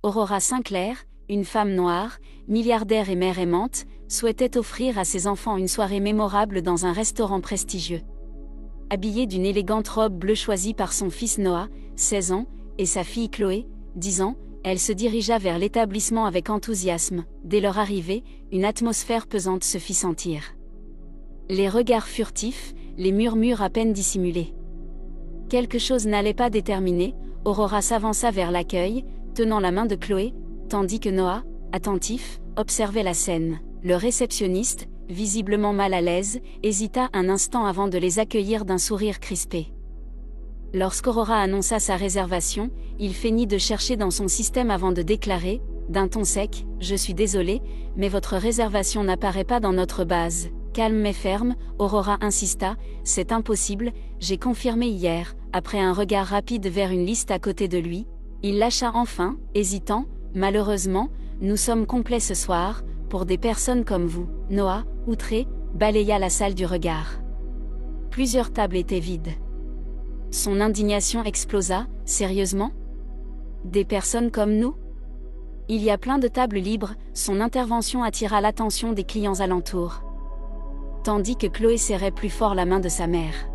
Aurora Sinclair, une femme noire, milliardaire et mère aimante, souhaitait offrir à ses enfants une soirée mémorable dans un restaurant prestigieux. Habillée d'une élégante robe bleue choisie par son fils Noah, 16 ans, et sa fille Chloé, 10 ans, elle se dirigea vers l'établissement avec enthousiasme. Dès leur arrivée, une atmosphère pesante se fit sentir. Les regards furtifs, les murmures à peine dissimulés. Quelque chose n'allait pas déterminer. Aurora s'avança vers l'accueil, tenant la main de Chloé, tandis que Noah, attentif, observait la scène. Le réceptionniste, visiblement mal à l'aise, hésita un instant avant de les accueillir d'un sourire crispé. Lorsqu'Aurora annonça sa réservation, il feignit de chercher dans son système avant de déclarer, d'un ton sec, « Je suis désolé, mais votre réservation n'apparaît pas dans notre base. » Calme mais ferme, Aurora insista, « C'est impossible, j'ai confirmé hier. » Après un regard rapide vers une liste à côté de lui, il lâcha enfin, hésitant, « Malheureusement, nous sommes complets ce soir, pour des personnes comme vous. » Noah, outré, balaya la salle du regard. Plusieurs tables étaient vides. Son indignation explosa. « Sérieusement ? Des personnes comme nous ? Il y a plein de tables libres. » Son intervention attira l'attention des clients alentours. Tandis que Chloé serrait plus fort la main de sa mère.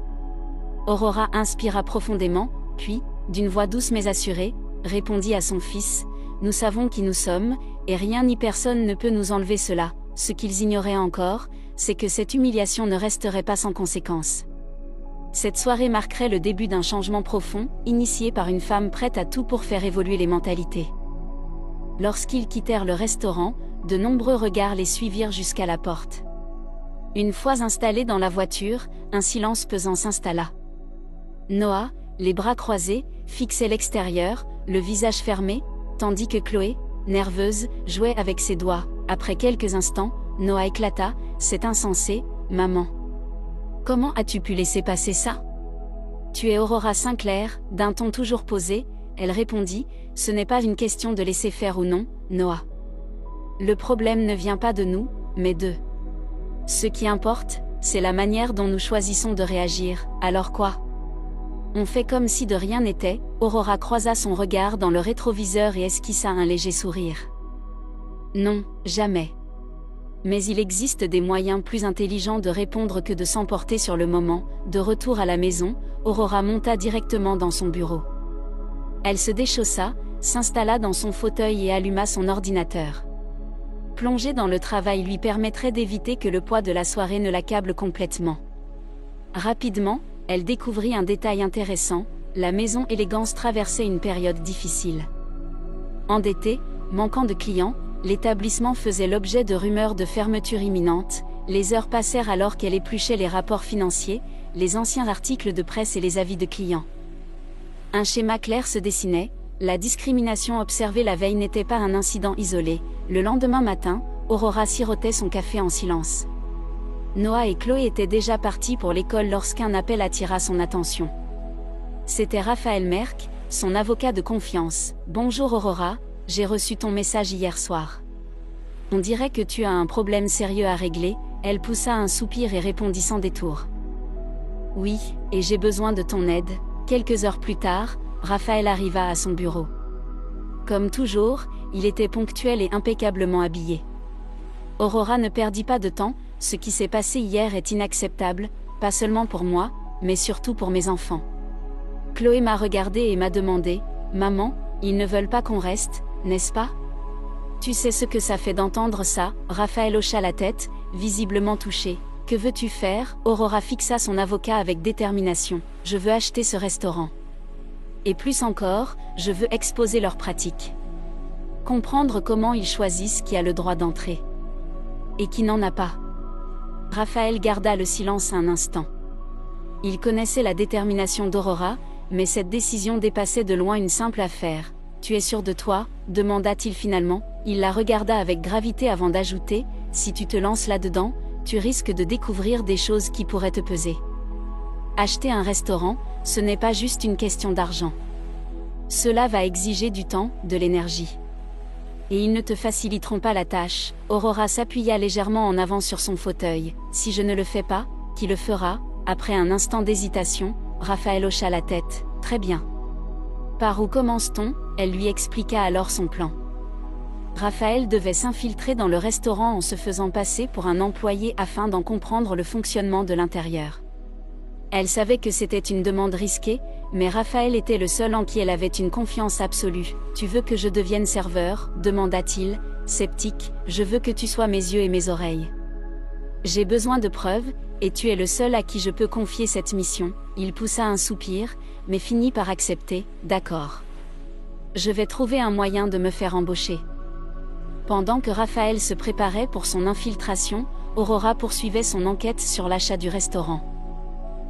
Aurora inspira profondément, puis, d'une voix douce mais assurée, répondit à son fils, « Nous savons qui nous sommes, et rien ni personne ne peut nous enlever cela. » Ce qu'ils ignoraient encore, c'est que cette humiliation ne resterait pas sans conséquence. Cette soirée marquerait le début d'un changement profond, initié par une femme prête à tout pour faire évoluer les mentalités. Lorsqu'ils quittèrent le restaurant, de nombreux regards les suivirent jusqu'à la porte. Une fois installés dans la voiture, un silence pesant s'installa. Noah, les bras croisés, fixait l'extérieur, le visage fermé, tandis que Chloé, nerveuse, jouait avec ses doigts. Après quelques instants, Noah éclata, « C'est insensé, maman. Comment as-tu pu laisser passer ça ? Tu es Aurora Sinclair ?» D'un ton toujours posé, elle répondit, « Ce n'est pas une question de laisser faire ou non, Noah. Le problème ne vient pas de nous, mais d'eux. Ce qui importe, c'est la manière dont nous choisissons de réagir. Alors quoi ? On fait comme si de rien n'était. » Aurora croisa son regard dans le rétroviseur et esquissa un léger sourire. « Non, jamais. Mais il existe des moyens plus intelligents de répondre que de s'emporter sur le moment. » De retour à la maison, Aurora monta directement dans son bureau. Elle se déchaussa, s'installa dans son fauteuil et alluma son ordinateur. Plonger dans le travail lui permettrait d'éviter que le poids de la soirée ne l'accable complètement. Rapidement, elle découvrit un détail intéressant, la maison Élégance traversait une période difficile. Endetté, manquant de clients, l'établissement faisait l'objet de rumeurs de fermeture imminente. Les heures passèrent alors qu'elle épluchait les rapports financiers, les anciens articles de presse et les avis de clients. Un schéma clair se dessinait, la discrimination observée la veille n'était pas un incident isolé. Le lendemain matin, Aurora sirotait son café en silence. Noah et Chloé étaient déjà partis pour l'école lorsqu'un appel attira son attention. C'était Raphaël Merck, son avocat de confiance. « Bonjour Aurora, j'ai reçu ton message hier soir. On dirait que tu as un problème sérieux à régler. » Elle poussa un soupir et répondit sans détour. « Oui, et j'ai besoin de ton aide. » Quelques heures plus tard, Raphaël arriva à son bureau. Comme toujours, il était ponctuel et impeccablement habillé. Aurora ne perdit pas de temps, « Ce qui s'est passé hier est inacceptable, pas seulement pour moi, mais surtout pour mes enfants. » Chloé m'a regardé et m'a demandé, « Maman, ils ne veulent pas qu'on reste, n'est-ce pas ? » Tu sais ce que ça fait d'entendre ça ? Raphaël hocha la tête, visiblement touché. « Que veux-tu faire ?» Aurora fixa son avocat avec détermination. « Je veux acheter ce restaurant. Et plus encore, je veux exposer leurs pratiques. Comprendre comment ils choisissent qui a le droit d'entrer. Et qui n'en a pas. » Raphaël garda le silence un instant. Il connaissait la détermination d'Aurora, mais cette décision dépassait de loin une simple affaire. « Tu es sûr de toi ?» demanda-t-il finalement. Il la regarda avec gravité avant d'ajouter, « Si tu te lances là-dedans, tu risques de découvrir des choses qui pourraient te peser. Acheter un restaurant, ce n'est pas juste une question d'argent. Cela va exiger du temps, de l'énergie. Et ils ne te faciliteront pas la tâche. » Aurora s'appuya légèrement en avant sur son fauteuil. « Si je ne le fais pas, qui le fera ?» Après un instant d'hésitation, Raphaël hocha la tête. « Très bien. Par où commence-t-on ?» Elle lui expliqua alors son plan. Raphaël devait s'infiltrer dans le restaurant en se faisant passer pour un employé afin d'en comprendre le fonctionnement de l'intérieur. Elle savait que c'était une demande risquée, mais Raphaël était le seul en qui elle avait une confiance absolue. « Tu veux que je devienne serveur ?» demanda-t-il, sceptique. « Je veux que tu sois mes yeux et mes oreilles. J'ai besoin de preuves, et tu es le seul à qui je peux confier cette mission. » Il poussa un soupir, mais finit par accepter. « D'accord. Je vais trouver un moyen de me faire embaucher. » Pendant que Raphaël se préparait pour son infiltration, Aurora poursuivait son enquête sur l'achat du restaurant.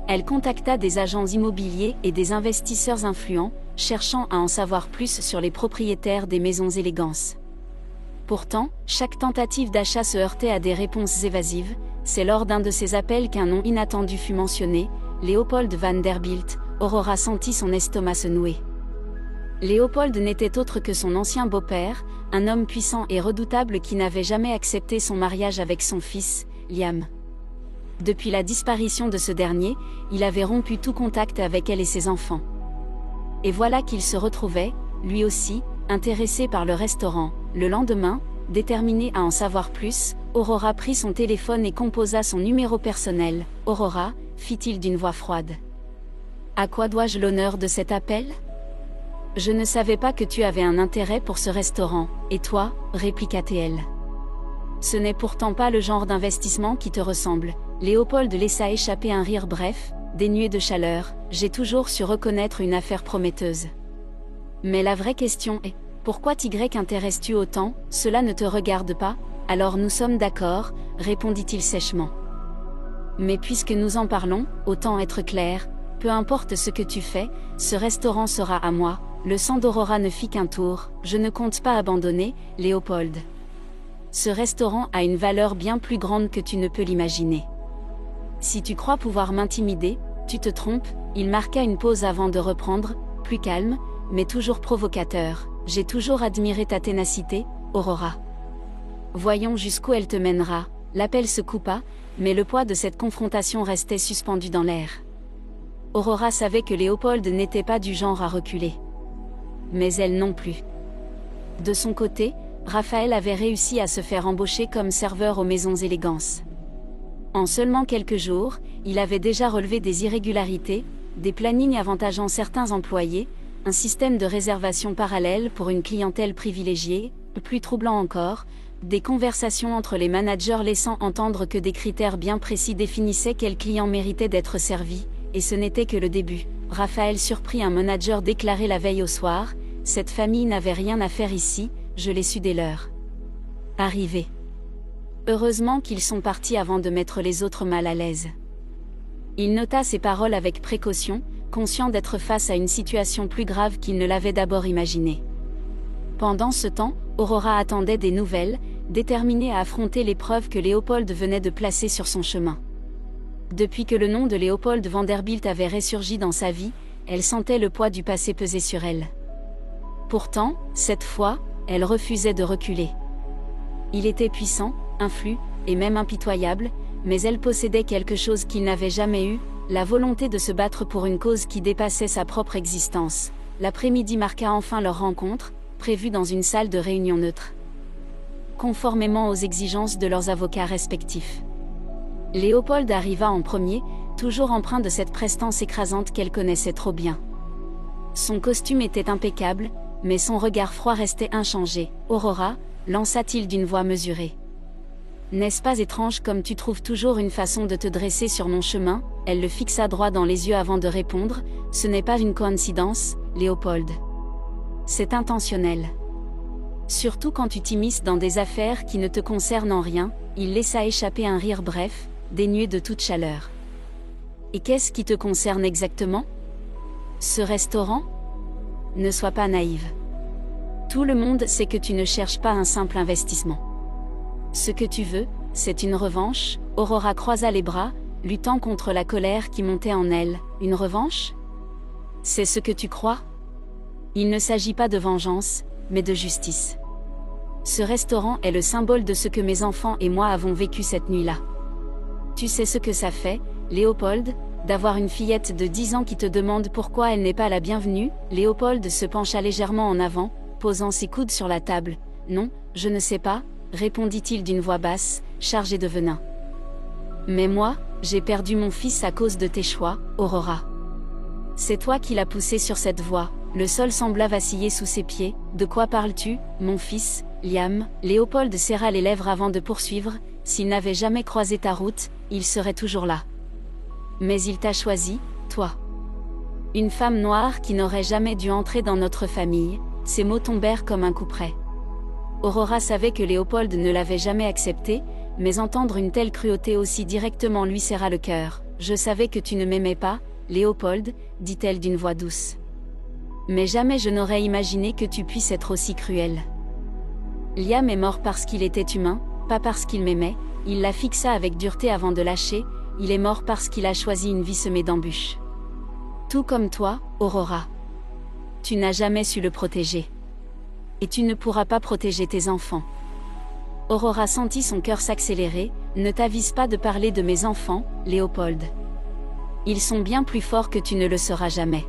Elle contacta des agents immobiliers et des investisseurs influents, cherchant à en savoir plus sur les propriétaires des maisons élégances. Pourtant, chaque tentative d'achat se heurtait à des réponses évasives. C'est lors d'un de ces appels qu'un nom inattendu fut mentionné, Léopold Vanderbilt. Aurora sentit son estomac se nouer. Léopold n'était autre que son ancien beau-père, un homme puissant et redoutable qui n'avait jamais accepté son mariage avec son fils, Liam. Depuis la disparition de ce dernier, il avait rompu tout contact avec elle et ses enfants. Et voilà qu'il se retrouvait, lui aussi, intéressé par le restaurant. Le lendemain, déterminée à en savoir plus, Aurora prit son téléphone et composa son numéro personnel. « Aurora » fit-il d'une voix froide. « À quoi dois-je l'honneur de cet appel ? Je ne savais pas que tu avais un intérêt pour ce restaurant. Et toi ?» répliqua-t-elle. « Ce n'est pourtant pas le genre d'investissement qui te ressemble. » Léopold laissa échapper un rire bref, dénué de chaleur. « J'ai toujours su reconnaître une affaire prometteuse. Mais la vraie question est, pourquoi t'intéresses-tu autant ? Cela ne te regarde pas, alors nous sommes d'accord, répondit-il sèchement. Mais puisque nous en parlons, autant être clair, peu importe ce que tu fais, ce restaurant sera à moi. Le sang d'Aurora ne fit qu'un tour. Je ne compte pas abandonner, Léopold. Ce restaurant a une valeur bien plus grande que tu ne peux l'imaginer. Si tu crois pouvoir m'intimider, tu te trompes. Il marqua une pause avant de reprendre, plus calme, mais toujours provocateur. J'ai toujours admiré ta ténacité, Aurora. Voyons jusqu'où elle te mènera. L'appel se coupa, mais le poids de cette confrontation restait suspendu dans l'air. Aurora savait que Léopold n'était pas du genre à reculer. Mais elle non plus. De son côté, Raphaël avait réussi à se faire embaucher comme serveur aux maisons élégances. En seulement quelques jours, il avait déjà relevé des irrégularités, des plannings avantageant certains employés, un système de réservation parallèle pour une clientèle privilégiée, plus troublant encore, des conversations entre les managers laissant entendre que des critères bien précis définissaient quels clients méritaient d'être servis, et ce n'était que le début. Raphaël surprit un manager déclarer la veille au soir, « Cette famille n'avait rien à faire ici, je l'ai su dès l'heure. Arrivé. Heureusement qu'ils sont partis avant de mettre les autres mal à l'aise. » Il nota ces paroles avec précaution, conscient d'être face à une situation plus grave qu'il ne l'avait d'abord imaginée. Pendant ce temps, Aurora attendait des nouvelles, déterminée à affronter l'épreuve que Léopold venait de placer sur son chemin. Depuis que le nom de Léopold Vanderbilt avait ressurgi dans sa vie, elle sentait le poids du passé peser sur elle. Pourtant, cette fois, elle refusait de reculer. Il était puissant, influent, et même impitoyable, mais elle possédait quelque chose qu'il n'avait jamais eu, la volonté de se battre pour une cause qui dépassait sa propre existence. L'après-midi marqua enfin leur rencontre, prévue dans une salle de réunion neutre. Conformément aux exigences de leurs avocats respectifs. Léopold arriva en premier, toujours empreint de cette prestance écrasante qu'elle connaissait trop bien. Son costume était impeccable, mais son regard froid restait inchangé. « Aurora » lança-t-il d'une voix mesurée. « N'est-ce pas étrange comme tu trouves toujours une façon de te dresser sur mon chemin ?» Elle le fixa droit dans les yeux avant de répondre. « Ce n'est pas une coïncidence, Léopold. C'est intentionnel. Surtout quand tu t'immisces dans des affaires qui ne te concernent en rien. » Il laissa échapper un rire bref, dénué de toute chaleur. « Et qu'est-ce qui te concerne exactement ? Ce restaurant ? Ne sois pas naïve. Tout le monde sait que tu ne cherches pas un simple investissement. Ce que tu veux, c'est une revanche. » Aurora croisa les bras, luttant contre la colère qui montait en elle. « Une revanche ? C'est ce que tu crois ? Il ne s'agit pas de vengeance, mais de justice. Ce restaurant est le symbole de ce que mes enfants et moi avons vécu cette nuit-là. Tu sais ce que ça fait, Léopold, d'avoir une fillette de 10 ans qui te demande pourquoi elle n'est pas la bienvenue ?» Léopold se pencha légèrement en avant, posant ses coudes sur la table. « Non, je ne sais pas, répondit-il d'une voix basse, chargée de venin. Mais moi, j'ai perdu mon fils à cause de tes choix, Aurora. C'est toi qui l'as poussé sur cette voie. Le sol sembla vaciller sous ses pieds. De quoi parles-tu, mon fils, Liam? Léopold serra les lèvres avant de poursuivre. S'il n'avait jamais croisé ta route, il serait toujours là. Mais il t'a choisi, toi. Une femme noire qui n'aurait jamais dû entrer dans notre famille. Ces mots tombèrent comme un coup près. Aurora savait que Léopold ne l'avait jamais accepté, mais entendre une telle cruauté aussi directement lui serra le cœur. Je savais que tu ne m'aimais pas, Léopold, dit-elle d'une voix douce. Mais jamais je n'aurais imaginé que tu puisses être aussi cruel. Liam est mort parce qu'il était humain, pas parce qu'il m'aimait. Il la fixa avec dureté avant de lâcher. Il est mort parce qu'il a choisi une vie semée d'embûches. Tout comme toi, Aurora. Tu n'as jamais su le protéger. Et tu ne pourras pas protéger tes enfants. Aurora sentit son cœur s'accélérer. Ne t'avise pas de parler de mes enfants, Léopold. Ils sont bien plus forts que tu ne le seras jamais.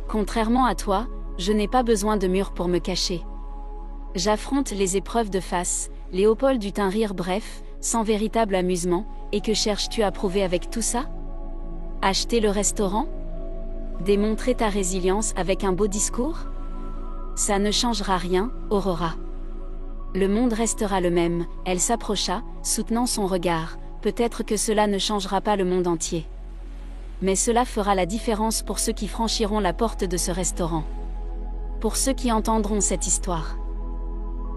Contrairement à toi, je n'ai pas besoin de murs pour me cacher. J'affronte les épreuves de face. Léopold eut un rire bref, sans véritable amusement. Et que cherches-tu à prouver avec tout ça? Acheter le restaurant? Démontrer ta résilience avec un beau discours? Ça ne changera rien, Aurora. Le monde restera le même. Elle s'approcha, soutenant son regard. Peut-être que cela ne changera pas le monde entier. Mais cela fera la différence pour ceux qui franchiront la porte de ce restaurant. Pour ceux qui entendront cette histoire.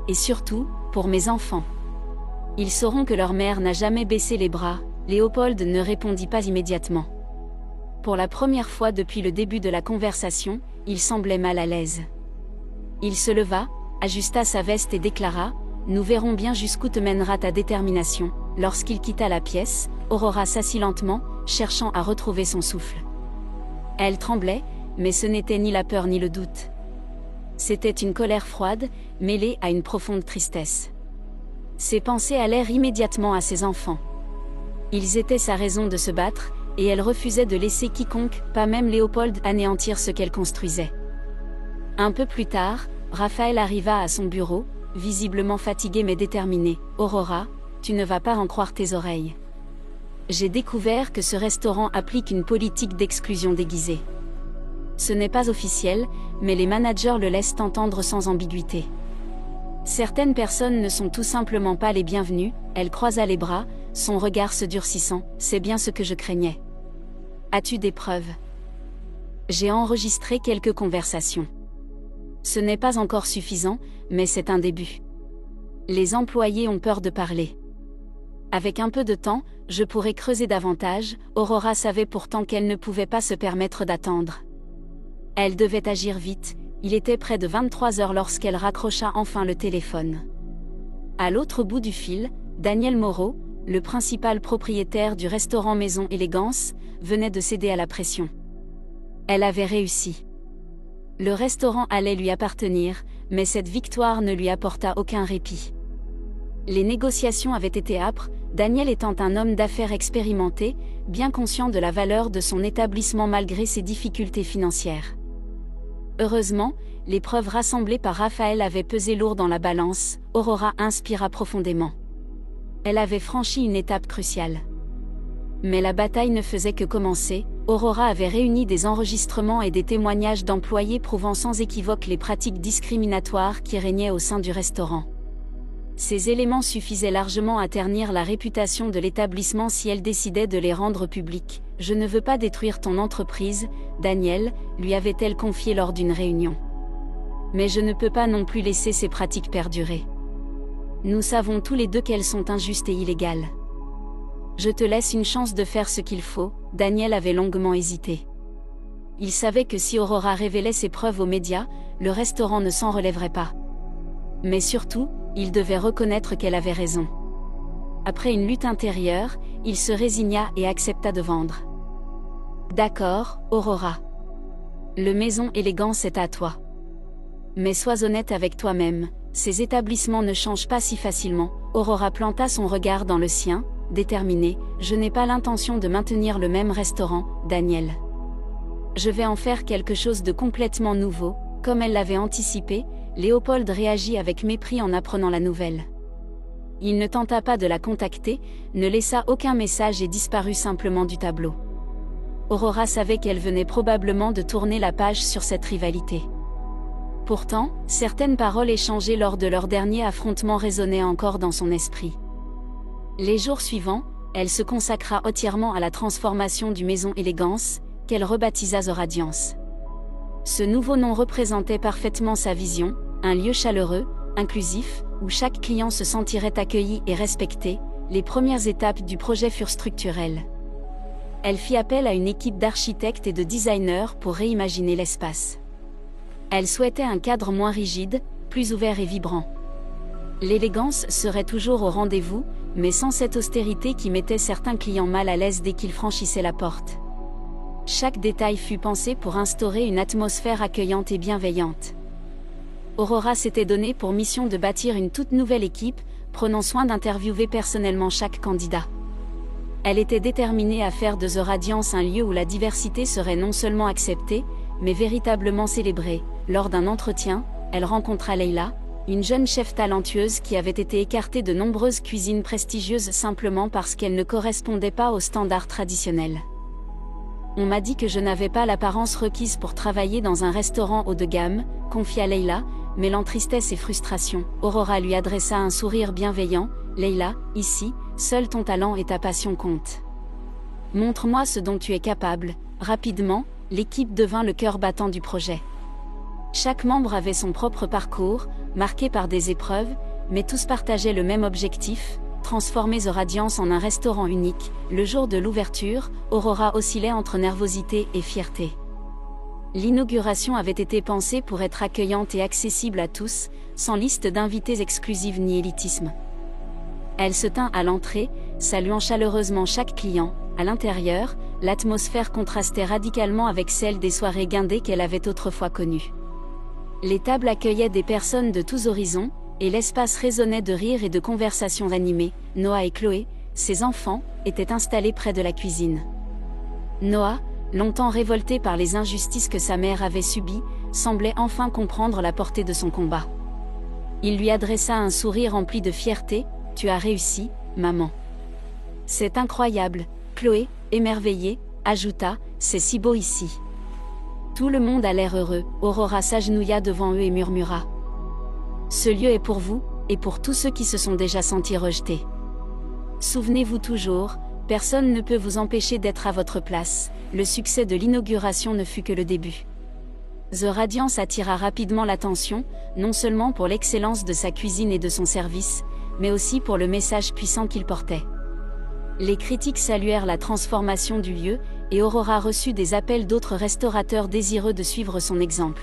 Et surtout, pour mes enfants. Ils sauront que leur mère n'a jamais baissé les bras. Léopold ne répondit pas immédiatement. Pour la première fois depuis le début de la conversation, il semblait mal à l'aise. Il se leva, ajusta sa veste et déclara « Nous verrons bien jusqu'où te mènera ta détermination ». Lorsqu'il quitta la pièce, Aurora s'assit lentement, cherchant à retrouver son souffle. Elle tremblait, mais ce n'était ni la peur ni le doute. C'était une colère froide, mêlée à une profonde tristesse. Ses pensées allèrent immédiatement à ses enfants. Ils étaient sa raison de se battre, et elle refusait de laisser quiconque, pas même Léopold, anéantir ce qu'elle construisait. Un peu plus tard, Raphaël arriva à son bureau, visiblement fatigué mais déterminé. « Aurora, tu ne vas pas en croire tes oreilles. J'ai découvert que ce restaurant applique une politique d'exclusion déguisée. Ce n'est pas officiel, mais les managers le laissent entendre sans ambiguïté. Certaines personnes ne sont tout simplement pas les bienvenues. » Elle croisa les bras, son regard se durcissant. « C'est bien ce que je craignais. As-tu des preuves? » J'ai enregistré quelques conversations. Ce n'est pas encore suffisant, mais c'est un début. Les employés ont peur de parler. Avec un peu de temps, je pourrais creuser davantage. Aurora savait pourtant qu'elle ne pouvait pas se permettre d'attendre. Elle devait agir vite. Il était près de 23 heures lorsqu'elle raccrocha enfin le téléphone. À l'autre bout du fil, Daniel Moreau, le principal propriétaire du restaurant Maison Élégance, venait de céder à la pression. Elle avait réussi. Le restaurant allait lui appartenir, mais cette victoire ne lui apporta aucun répit. Les négociations avaient été âpres, Daniel étant un homme d'affaires expérimenté, bien conscient de la valeur de son établissement malgré ses difficultés financières. Heureusement, les preuves rassemblées par Raphaël avaient pesé lourd dans la balance. Aurora inspira profondément. Elle avait franchi une étape cruciale. Mais la bataille ne faisait que commencer. Aurora avait réuni des enregistrements et des témoignages d'employés prouvant sans équivoque les pratiques discriminatoires qui régnaient au sein du restaurant. Ces éléments suffisaient largement à ternir la réputation de l'établissement si elle décidait de les rendre publics. « Je ne veux pas détruire ton entreprise, Daniel », lui avait-elle confié lors d'une réunion. « Mais je ne peux pas non plus laisser ces pratiques perdurer. Nous savons tous les deux qu'elles sont injustes et illégales. Je te laisse une chance de faire ce qu'il faut. » Daniel avait longuement hésité. Il savait que si Aurora révélait ses preuves aux médias, le restaurant ne s'en relèverait pas. Mais surtout, il devait reconnaître qu'elle avait raison. Après une lutte intérieure, il se résigna et accepta de vendre. « D'accord, Aurora. Le Maison Élégance est à toi. Mais sois honnête avec toi-même, ces établissements ne changent pas si facilement. » Aurora planta son regard dans le sien, déterminée. « Je n'ai pas l'intention de maintenir le même restaurant, Daniel. Je vais en faire quelque chose de complètement nouveau. » Comme elle l'avait anticipé, Léopold réagit avec mépris en apprenant la nouvelle. Il ne tenta pas de la contacter, ne laissa aucun message et disparut simplement du tableau. Aurora savait qu'elle venait probablement de tourner la page sur cette rivalité. Pourtant, certaines paroles échangées lors de leur dernier affrontement résonnaient encore dans son esprit. Les jours suivants, elle se consacra entièrement à la transformation du Maison Élégance, qu'elle rebaptisa The Radiance. Ce nouveau nom représentait parfaitement sa vision, un lieu chaleureux, inclusif, où chaque client se sentirait accueilli et respecté. Les premières étapes du projet furent structurelles. Elle fit appel à une équipe d'architectes et de designers pour réimaginer l'espace. Elle souhaitait un cadre moins rigide, plus ouvert et vibrant. L'élégance serait toujours au rendez-vous, mais sans cette austérité qui mettait certains clients mal à l'aise dès qu'ils franchissaient la porte. Chaque détail fut pensé pour instaurer une atmosphère accueillante et bienveillante. Aurora s'était donné pour mission de bâtir une toute nouvelle équipe, prenant soin d'interviewer personnellement chaque candidat. Elle était déterminée à faire de The Radiance un lieu où la diversité serait non seulement acceptée, mais véritablement célébrée. Lors d'un entretien, elle rencontra Leila, une jeune chef talentueuse qui avait été écartée de nombreuses cuisines prestigieuses simplement parce qu'elle ne correspondait pas aux standards traditionnels. On m'a dit que je n'avais pas l'apparence requise pour travailler dans un restaurant haut de gamme, confia Leila, mêlant tristesse et frustration. Aurora lui adressa un sourire bienveillant. Leila, ici, seul ton talent et ta passion comptent. Montre-moi ce dont tu es capable. Rapidement, l'équipe devint le cœur battant du projet. Chaque membre avait son propre parcours, marqué par des épreuves, mais tous partageaient le même objectif, transformer The Radiance en un restaurant unique. Le jour de l'ouverture, Aurora oscillait entre nervosité et fierté. L'inauguration avait été pensée pour être accueillante et accessible à tous, sans liste d'invités exclusives ni élitisme. Elle se tint à l'entrée, saluant chaleureusement chaque client. À l'intérieur, l'atmosphère contrastait radicalement avec celle des soirées guindées qu'elle avait autrefois connues. Les tables accueillaient des personnes de tous horizons, et l'espace résonnait de rires et de conversations animées. Noah et Chloé, ses enfants, étaient installés près de la cuisine. Noah, longtemps révolté par les injustices que sa mère avait subies, semblait enfin comprendre la portée de son combat. Il lui adressa un sourire empli de fierté. « Tu as réussi, maman. » « C'est incroyable. » Chloé, émerveillée, ajouta, « C'est si beau ici. » Tout le monde a l'air heureux. Aurora s'agenouilla devant eux et murmura, « Ce lieu est pour vous, et pour tous ceux qui se sont déjà sentis rejetés. Souvenez-vous toujours, personne ne peut vous empêcher d'être à votre place. » Le succès de l'inauguration ne fut que le début. The Radiance attira rapidement l'attention, non seulement pour l'excellence de sa cuisine et de son service, mais aussi pour le message puissant qu'il portait. Les critiques saluèrent la transformation du lieu, et Aurora reçut des appels d'autres restaurateurs désireux de suivre son exemple.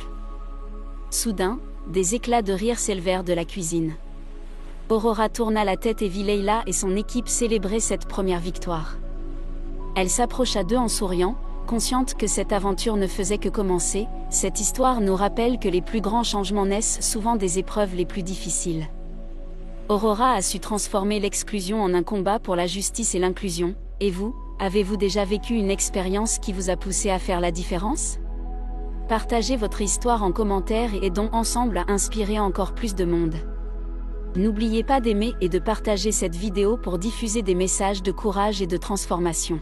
Soudain, des éclats de rire s'élevèrent de la cuisine. Aurora tourna la tête et vit Leila et son équipe célébrer cette première victoire. Elle s'approcha d'eux en souriant, consciente que cette aventure ne faisait que commencer. Cette histoire nous rappelle que les plus grands changements naissent souvent des épreuves les plus difficiles. Aurora a su transformer l'exclusion en un combat pour la justice et l'inclusion. Et vous, avez-vous déjà vécu une expérience qui vous a poussé à faire la différence? Partagez votre histoire en commentaire et aidons ensemble à inspirer encore plus de monde. N'oubliez pas d'aimer et de partager cette vidéo pour diffuser des messages de courage et de transformation.